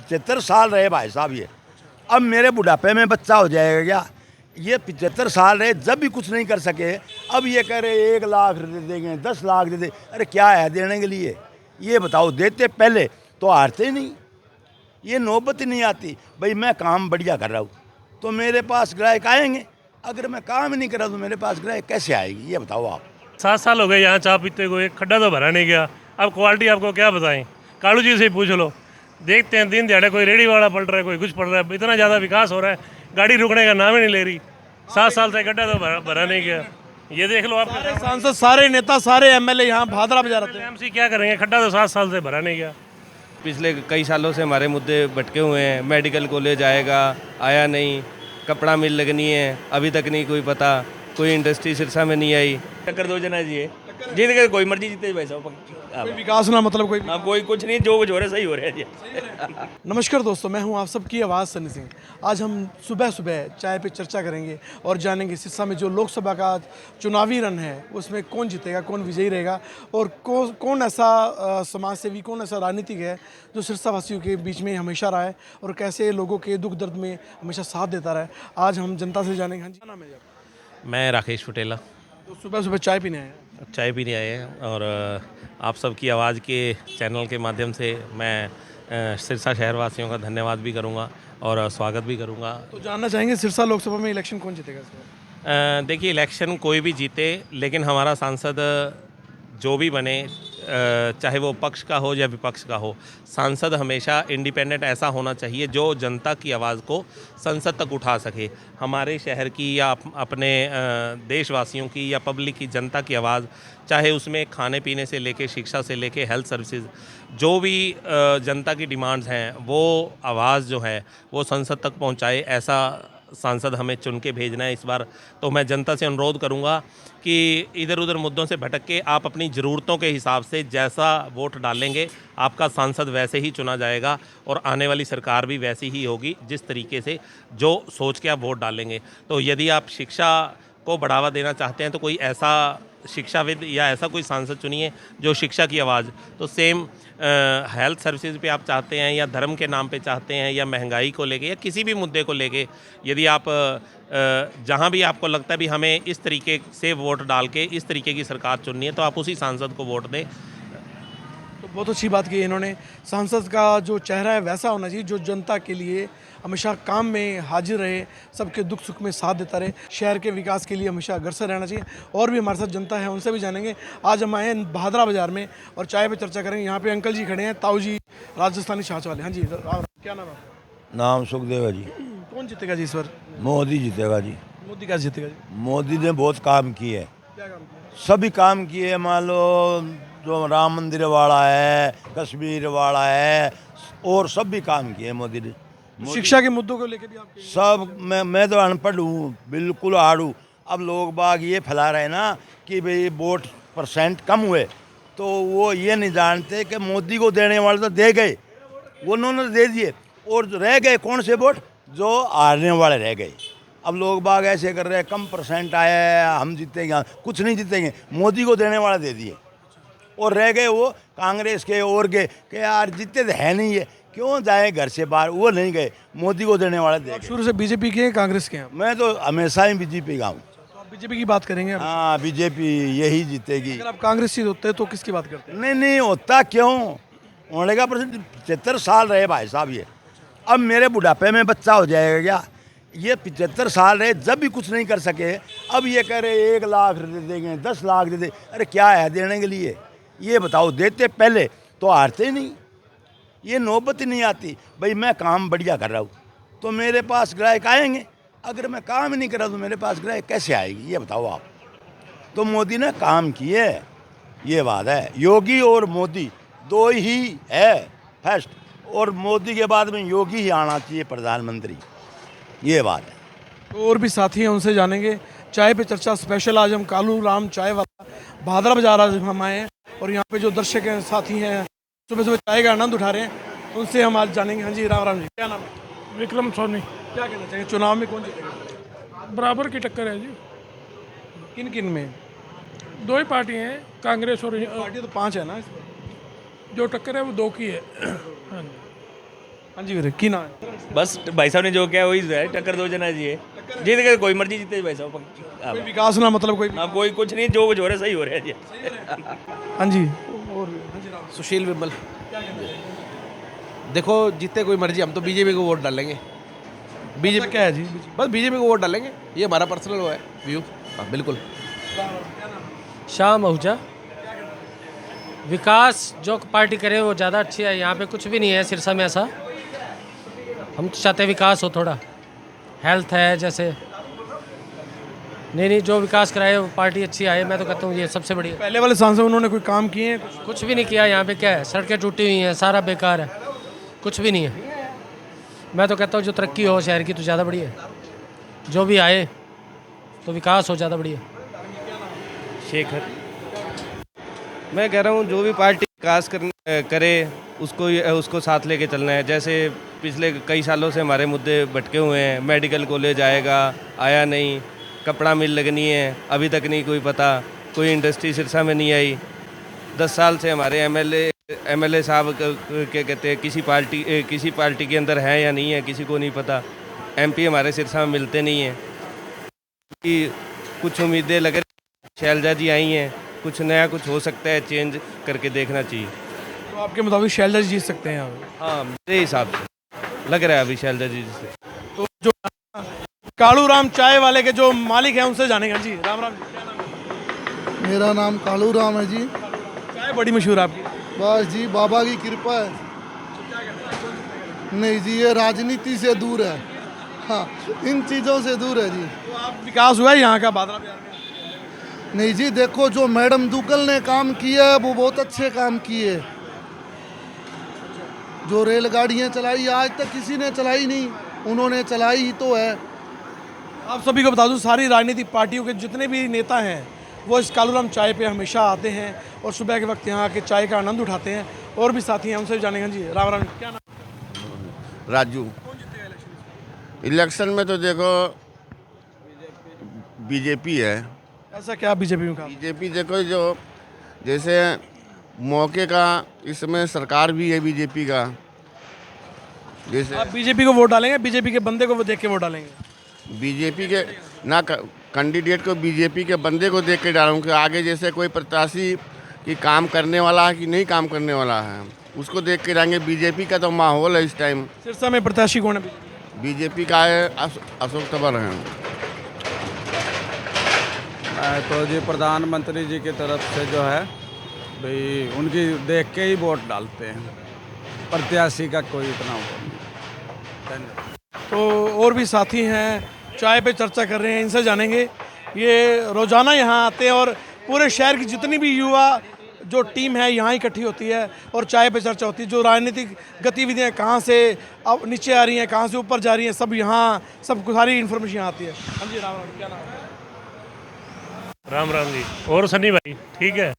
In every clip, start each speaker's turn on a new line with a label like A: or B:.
A: 75 साल रहे भाई साहब ये। अब मेरे बुढ़ापे में बच्चा हो जाएगा क्या? ये 75 साल रहे जब भी कुछ नहीं कर सके, अब ये कह रहे 1 लाख दे देंगे, 10 लाख दे दे। अरे क्या है देने के लिए? ये बताओ, देते पहले तो हारते ही नहीं, ये नौबत ही नहीं आती। भाई मैं काम बढ़िया कर रहा हूँ तो मेरे पास ग्राहक आएंगे, अगर मैं काम ही नहीं कर रहा तो मेरे पास ग्राहक कैसे आएगी? ये बताओ आप।
B: 7 साल हो गए यहाँ चाय पीते को, एक खड्डा तो भरा नहीं गया। अब क्वालिटी आपको क्या बताएं, कालू जी से ही पूछ लो। देखते हैं दिन दिहाड़े कोई रेडी वाला पलट रहा है, कोई कुछ पड़ रहा है। इतना ज़्यादा विकास हो रहा है, गाड़ी रुकने का नाम ही नहीं ले रही। 7 साल से गड्ढा तो भरा नहीं गया। ये देख लो आप,
C: सारे सांसद, सारे नेता, सारे एमएलए यहाँ भादरा बजा रहे थे।
B: एमसी क्या करेंगे? खड्डा तो 7 साल से भरा नहीं गया।
D: पिछले कई सालों से हमारे मुद्दे भटके हुए हैं। मेडिकल कॉलेज आएगा, आया नहीं। कपड़ा मिल लगनी है, अभी तक नहीं कोई पता। कोई इंडस्ट्री सिरसा में नहीं आई। टक्कर दो जना जी, जीत गए कोई मर्जी जीते भाई साहब।
C: कोई विकास ना, मतलब कोई
D: हाँ, कोई कुछ नहीं, जो कुछ हो रहा है सही हो रहा है जी।
C: नमस्कार दोस्तों, मैं हूं आप सबकी आवाज़ सनी सिंह। आज हम सुबह सुबह चाय पे चर्चा करेंगे और जानेंगे सिरसा में जो लोकसभा का चुनावी रन है उसमें कौन जीतेगा, कौन विजयी रहेगा और कौन ऐसा समाज सेवी, कौन ऐसा राजनीतिक है जो सिरसा वासियों के बीच में हमेशा रहा है और कैसे लोगों के दुख दर्द में हमेशा साथ देता रहा है। आज हम जनता से जानेंगे। हाँ जी, क्या नाम है आपका?
E: मैं राकेश पटेला।
C: तो सुबह सुबह चाय पीने आए हैं।
E: चाय पीने आए हैं और आप सबकी आवाज़ के चैनल के माध्यम से मैं सिरसा शहरवासियों का धन्यवाद भी करूंगा और स्वागत भी करूंगा।
C: तो जानना चाहेंगे सिरसा लोकसभा में इलेक्शन कौन जीतेगा इस बार?
E: देखिए, इलेक्शन कोई भी जीते, लेकिन हमारा सांसद जो भी बने, चाहे वो पक्ष का हो या विपक्ष का हो, सांसद हमेशा इंडिपेंडेंट ऐसा होना चाहिए जो जनता की आवाज़ को संसद तक उठा सके। हमारे शहर की या अपने देशवासियों की या पब्लिक की, जनता की आवाज़, चाहे उसमें खाने पीने से लेके, शिक्षा से लेके, हेल्थ सर्विसेज, जो भी जनता की डिमांड्स हैं, वो आवाज़ जो है वो संसद तक पहुंचाए। ऐसा सांसद हमें चुन के भेजना है इस बार। तो मैं जनता से अनुरोध करूंगा कि इधर उधर मुद्दों से भटक के आप अपनी ज़रूरतों के हिसाब से जैसा वोट डालेंगे, आपका सांसद वैसे ही चुना जाएगा और आने वाली सरकार भी वैसी ही होगी जिस तरीके से जो सोच के आप वोट डालेंगे। तो यदि आप शिक्षा को बढ़ावा देना चाहते हैं तो कोई ऐसा शिक्षाविद या ऐसा कोई सांसद चुनिए जो शिक्षा की आवाज़, तो सेम हेल्थ सर्विसेज पे आप चाहते हैं या धर्म के नाम पे चाहते हैं या महंगाई को लेके या किसी भी मुद्दे को लेके, यदि आप जहाँ भी आपको लगता है भी हमें इस तरीके से वोट डाल के इस तरीके की सरकार चुननी है, तो आप उसी सांसद को वोट दें।
C: तो बहुत अच्छी बात की इन्होंने। सांसद का जो चेहरा है वैसा होना चाहिए जो जनता के लिए हमेशा काम में हाजिर रहे, सबके दुख सुख में साथ देता रहे, शहर के विकास के लिए हमेशा अग्रसर रहना चाहिए। और भी हमारे साथ जनता है, उनसे भी जानेंगे। आज हम आए हैं भादरा बाजार में और चाय पे चर्चा करेंगे। यहाँ पे अंकल जी खड़े हैं, ताऊ जी, राजस्थानी छाछ वाले। हाँ जी, क्या नाम है आपका?
A: नाम सुखदेव है जी।
C: कौन जीतेगा जी इस बार?
A: मोदी जीतेगा जी।
C: मोदी का जीतेगा जी?
A: मोदी ने बहुत काम किए हैं,
C: क्या काम किया?
A: सभी काम किए। मान लो जो राम मंदिर वाला है, कश्मीर वाला है, और सब भी काम किए मोदी ने।
C: शिक्षा के मुद्दों को लेकर भी आपके
A: सब मैं तो अनपढ़ हूँ, बिल्कुल आड़ू। अब लोग बाग ये फैला रहे हैं ना कि भाई वोट % कम हुए, तो वो ये नहीं जानते कि मोदी को देने वाले तो दे गए, वो उन्होंने दे दिए, और जो रह गए कौन से वोट, जो हारने वाले रह गए। अब लोग बाग ऐसे कर रहे हैं, कम % आया है, हम जीतेंगे, कुछ नहीं जीतेंगे। मोदी को देने वाले दे दिए और रह गए वो कांग्रेस के और के यार जीते तो है नहीं ये, क्यों जाए घर से बाहर, वो नहीं गए, मोदी को देने वाले दे गए।
C: शुरू से बीजेपी के हैं, कांग्रेस के हैं?
A: मैं तो हमेशा ही बीजेपी का हूँ।
C: तो आप बीजेपी की बात करेंगे?
A: हाँ, बीजेपी यही जीतेगी।
C: अगर आप कांग्रेस जीत होते तो किसकी बात करते हैं?
A: नहीं होता क्यों, होने का % 75 साल रहे भाई साहब ये। अब मेरे बुढ़ापे में बच्चा हो जाएगा क्या? ये 75 साल रहे जब भी कुछ नहीं कर सके, अब ये कह रहे 1 लाख दे देंगे, 10 लाख दे दे। अरे क्या है देने के लिए? ये बताओ, देते पहले तो हारते ही नहीं, ये नौबत ही नहीं आती। भाई मैं काम बढ़िया कर रहा हूँ तो मेरे पास ग्राहक आएंगे, अगर मैं काम ही नहीं कर रहा तो मेरे पास ग्राहक कैसे आएगी? ये बताओ आप। तो मोदी ने काम किए, ये बात है। योगी और मोदी दो ही है फर्स्ट, और मोदी के बाद में योगी ही आना चाहिए प्रधानमंत्री, ये बात है।
C: और भी साथी हैं, उनसे जानेंगे। चाय पे चर्चा स्पेशल आज हम कालू राम चाय वाला भादरा बाजार आज हम आए हैं और यहाँ पे जो दर्शक हैं, साथी हैं, सुबह सुबह चाय का आनंद उठा रहे हैं, उनसे हम आज जानेंगे। हाँ जी, राम राम जी, क्या नाम है?
F: विक्रम सोनी।
C: क्या कहना चाहिए, चुनाव में कौन जीतेगा?
F: बराबर की टक्कर है जी,
C: किन किन में?
F: दो ही पार्टी हैं, कांग्रेस और
C: पार्टी तो 5 है ना इसमें।
F: जो टक्कर है वो 2 की है। हाँ जी।
C: हाँ जी वीरे की ना है
D: बस भाई साहब ने जो किया वही है, टक्कर दो जना जी है। जीत गए कोई मर्जी जीते भाई साहब।
C: कोई विकास ना मतलब कोई
D: हाँ, कोई कुछ नहीं, जो कुछ हो रहा है सही हो रहा है जी।
C: हाँ जी और हाँ जी राम
G: सुशील विमल। देखो जीते कोई मर्जी, हम तो बीजेपी को वोट डालेंगे।
C: बीजेपी क्या है जी
G: बस बीजेपी को वोट डालेंगे, ये हमारा पर्सनल वो है व्यू। हाँ बिल्कुल।
H: शाम आहूजा। विकास जो पार्टी करे वो ज़्यादा अच्छी है, यहाँ पे कुछ भी नहीं है सिरसा में ऐसा। हम तो चाहते हैं विकास हो, थोड़ा हेल्थ है जैसे। नहीं जो विकास कराए वो पार्टी अच्छी आए, मैं तो कहता हूँ ये सबसे बढ़िया।
C: पहले वाले सांसद उन्होंने कोई काम किए हैं
H: कुछ भी नहीं किया यहाँ पे, क्या है, सड़कें टूटी हुई हैं, सारा बेकार है, कुछ भी नहीं है। मैं तो कहता हूँ जो तरक्की हो शहर की तो ज़्यादा बढ़िया है, जो भी आए तो विकास हो ज़्यादा बढ़िया।
D: शेखर। मैं कह रहा हूँ जो भी पार्टी विकास करे उसको साथ लेके चलना है। जैसे पिछले कई सालों से हमारे मुद्दे भटके हुए हैं, मेडिकल कॉलेज आएगा, आया नहीं, कपड़ा मिल लगनी है, अभी तक नहीं कोई पता, कोई इंडस्ट्री सिरसा में नहीं आई। 10 साल से हमारे एमएलए साहब क्या कहते हैं, किसी पार्टी के अंदर है या नहीं है किसी को नहीं पता। एमपी हमारे सिरसा में मिलते नहीं हैं कि कुछ उम्मीदें लग रही। शैलजा जी आई हैं, कुछ नया कुछ हो सकता है, चेंज करके देखना चाहिए।
C: तो आपके मुताबिक शैलजा जी जीत सकते हैं यहाँ पे?
D: हाँ मेरे हिसाब से लग रहा है अभी शैलजा जी से।
C: तो जो कालू राम चाय वाले के जो मालिक हैं उनसे जानेगा जी। राम राम जी, क्या नाम है?
I: मेरा नाम कालू राम है जी।
C: चाय बड़ी मशहूर है आपकी।
I: बस जी बाबा की कृपा है। नहीं जी ये राजनीति से दूर है, हाँ इन चीज़ों से दूर है जी।
C: तो आप विकास हुआ है यहाँ का बादरा बाजार में?
I: नहीं जी देखो जो मैडम दुग्गल ने काम किया है वो बहुत अच्छे काम किए। जो रेलगाड़ियाँ चलाई आज तक किसी ने चलाई नहीं, उन्होंने चलाई ही तो है।
C: आप सभी को बता दूं सारी राजनीतिक पार्टियों के जितने भी नेता हैं वो इस कालूराम चाय पे हमेशा आते हैं और सुबह के वक्त यहाँ आके चाय का आनंद उठाते हैं। और भी साथी हैं उनसे भी जानेंगे जी। राम राम, क्या नाम?
J: राजू। इलेक्शन में तो देखो बीजेपी है।
C: ऐसा क्या बीजेपी में काम?
J: बीजेपी देखो जो जैसे मौके का इसमें सरकार भी है बीजेपी का। जैसे
C: आप बीजेपी को वोट डालेंगे, बीजेपी के बंदे को देख के वोट डालेंगे?
J: बीजेपी के ना कैंडिडेट को बीजेपी के बंदे को देख के डालूंगा। आगे जैसे कोई प्रत्याशी कि काम करने वाला है कि नहीं काम करने वाला है उसको देख के जाएंगे। बीजेपी का तो माहौल है इस टाइम।
C: सिरसा में प्रत्याशी कौन है?
J: बीजेपी का है अशोक तंवर हैं।
K: तो जी प्रधानमंत्री जी की तरफ से जो है भाई उनकी देख के ही वोट डालते हैं, प्रत्याशी का कोई इतना वो नहीं। धन्यवाद।
C: तो और भी साथी हैं चाय पे चर्चा कर रहे हैं, इनसे जानेंगे। ये रोज़ाना यहाँ आते हैं और पूरे शहर की जितनी भी युवा जो टीम है यहाँ इकट्ठी होती है और चाय पे चर्चा होती है। जो राजनीतिक गतिविधियाँ कहाँ से अब नीचे आ रही हैं, कहाँ से ऊपर जा रही हैं, सब यहाँ सब सारी इन्फॉर्मेशन यहाँ आती है। हाँ जी राम राम, क्या नाम है?
B: राम राम जी। और सनी भाई ठीक है,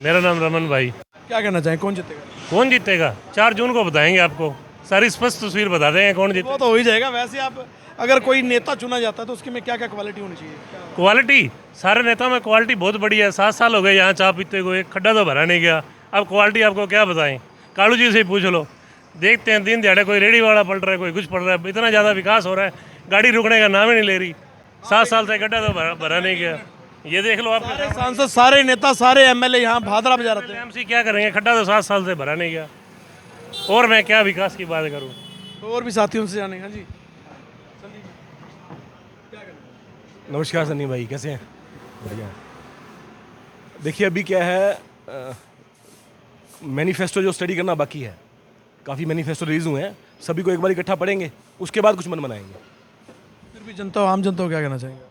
B: मेरा नाम रमन भाई।
C: क्या कहना चाहें, कौन जीतेगा?
B: कौन जीतेगा 4 जून को बताएंगे आपको, सारी स्पष्ट तस्वीर बता देंगे कौन जीते।
C: वो तो हो ही जाएगा। वैसे आप अगर कोई नेता चुना जाता है तो उसके में क्या क्या क्वालिटी होनी चाहिए?
B: क्वालिटी सारे नेताओं में क्वालिटी बहुत बढ़िया है। 7 साल हो गए यहाँ चाय पीते हुए, एक खड्डा तो भरा नहीं गया। अब क्वालिटी आपको क्या बताएं, कालू जी से ही पूछ लो। देखते हैं दिन दिहाड़े कोई रेडी वाला पलट रहा है, कोई कुछ पड़ रहा है। इतना ज़्यादा विकास हो रहा है, गाड़ी रुकने का नाम ही नहीं ले रही। 7 साल से खड्डा तो भरा नहीं गया। ये देख लो आप,
C: सारे सांसद, सारे नेता, सारे एमएलए यहाँ भादरा बजा रहे हैं।
B: एमसी क्या करेंगे, खड्डा तो 7 साल से भरा नहीं गया। और मैं क्या विकास की बात करूँ।
C: तो और भी साथियों से जानेंगे। हाँ जी
L: नमस्कार सनी भाई, कैसे हैं? बढ़िया। देखिए अभी क्या है, मैनिफेस्टो जो स्टडी करना बाकी है, काफ़ी मैनिफेस्टो रिलीज हुए हैं, सभी को एक बार इकट्ठा पढ़ेंगे, उसके बाद कुछ मन बनाएंगे।
C: फिर भी जनता, आम जनता को क्या कहना चाहेंगे?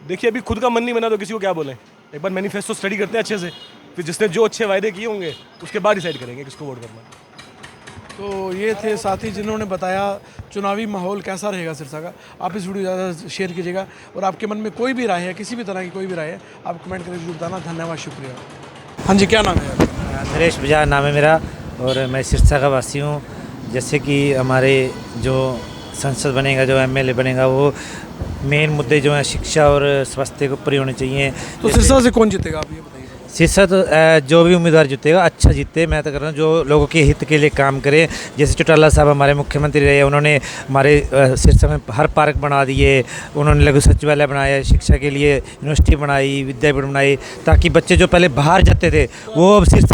L: देखिए अभी खुद का मन नहीं बना तो किसी को क्या बोलें। एक बार मैनिफेस्टो स्टडी करते हैं अच्छे से, फिर जिसने जो अच्छे वायदे किए होंगे उसके बाद डिसाइड करेंगे किसको वोट करना है।
C: तो ये थे साथी जिन्होंने बताया चुनावी माहौल कैसा रहेगा सिरसा का। आप इस वीडियो ज़्यादा शेयर कीजिएगा और आपके मन में कोई भी राय है, किसी भी तरह की कोई भी राय है, आप कमेंट करके जरूर बताना। धन्यवाद, शुक्रिया। हाँ जी, क्या नाम है?
M: नरेश बजाज नाम है मेरा और मैं सिरसा का वासी हूँ। जैसे कि हमारे जो संसद बनेगा, जो एमएलए बनेगा, वो मेन मुद्दे जो हैं शिक्षा और स्वास्थ्य के ऊपर ही होने चाहिए।
C: तो सिरसा से कौन जीतेगा आप ये बताइए?
M: शीर्षक जो भी उम्मीदवार जीतेगा अच्छा जीते। मैं तो कर रहा हूँ जो लोगों के हित के लिए काम करे। जैसे चौटाला साहब हमारे मुख्यमंत्री रहे, उन्होंने हमारे शीर्षक में हर पार्क बना दिए, उन्होंने लघु सचिवालय बनाया, शिक्षा के लिए यूनिवर्सिटी बनाई, विद्यापीठ बनाई, ताकि बच्चे जो पहले बाहर जाते थे वो अब शीर्षक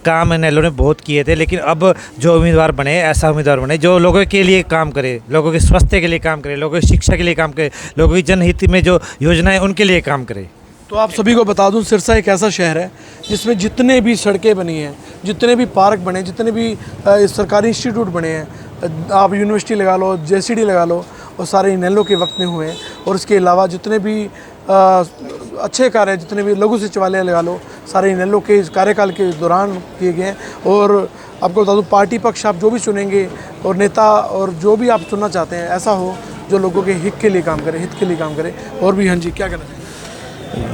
M: काम एनएलओ ने बहुत किए थे। लेकिन अब जो उम्मीदवार बने ऐसा उम्मीदवार बने जो लोगों के लिए काम करे, लोगों के स्वास्थ्य के लिए काम करे, लोगों की शिक्षा के लिए काम करे, लोगों की जनहित में जो योजनाएं उनके लिए काम करे।
C: तो आप सभी को बता दूं, सिरसा एक ऐसा शहर है जिसमें जितने भी सड़कें बनी हैं, जितने भी पार्क बने, जितने भी सरकारी इंस्टीट्यूट बने हैं, आप यूनिवर्सिटी लगा लो, जेसीडी लगा लो, और सारे एनएलओ के वक्त में हुए हैं। और इसके अलावा जितने भी अच्छे कार्य, जितने भी लघु सचिवालय लगा लो, सारे एनएलओ के कार्यकाल के दौरान किए गए हैं। और आपको बता दूं, पार्टी पक्ष आप जो भी चुनेंगे और नेता और जो भी आप चुनना चाहते हैं, ऐसा हो जो लोगों के हित के लिए काम करे, हित के लिए काम करे। और भी हाँ जी, क्या कहना चाहिए?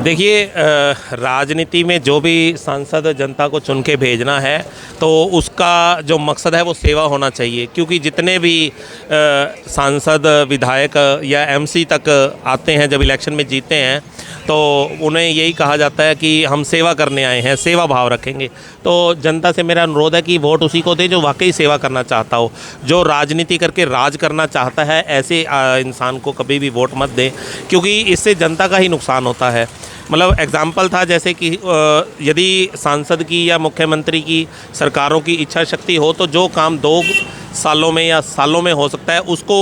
E: देखिए, राजनीति में जो भी सांसद जनता को चुन के भेजना है तो उसका जो मकसद है वो सेवा होना चाहिए। क्योंकि जितने भी सांसद, विधायक या एमसी तक आते हैं, जब इलेक्शन में जीते हैं तो उन्हें यही कहा जाता है कि हम सेवा करने आए हैं, सेवा भाव रखेंगे। तो जनता से मेरा अनुरोध है कि वोट उसी को दें जो वाकई सेवा करना चाहता हो। जो राजनीति करके राज करना चाहता है, ऐसे इंसान को कभी भी वोट मत दें, क्योंकि इससे जनता का ही नुकसान होता है। मतलब एग्जाम्पल था जैसे कि यदि सांसद की या मुख्यमंत्री की सरकारों की इच्छा शक्ति हो तो जो काम 2 सालों में या सालों में हो सकता है उसको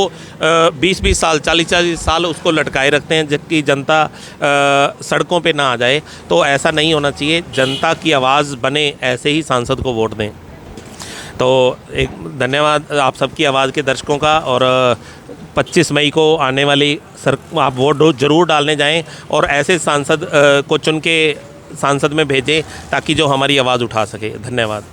E: 20-20 साल, 40-40 साल उसको लटकाए रखते हैं, जबकि जनता सड़कों पे ना आ जाए। तो ऐसा नहीं होना चाहिए। जनता की आवाज़ बने, ऐसे ही सांसद को वोट दें। तो एक धन्यवाद आप सबकी आवाज़ के दर्शकों का। और 25 मई को आने वाली आप वोट ज़रूर डालने जाएं और ऐसे सांसद को चुन के सांसद में भेजें ताकि जो हमारी आवाज़ उठा सके। धन्यवाद।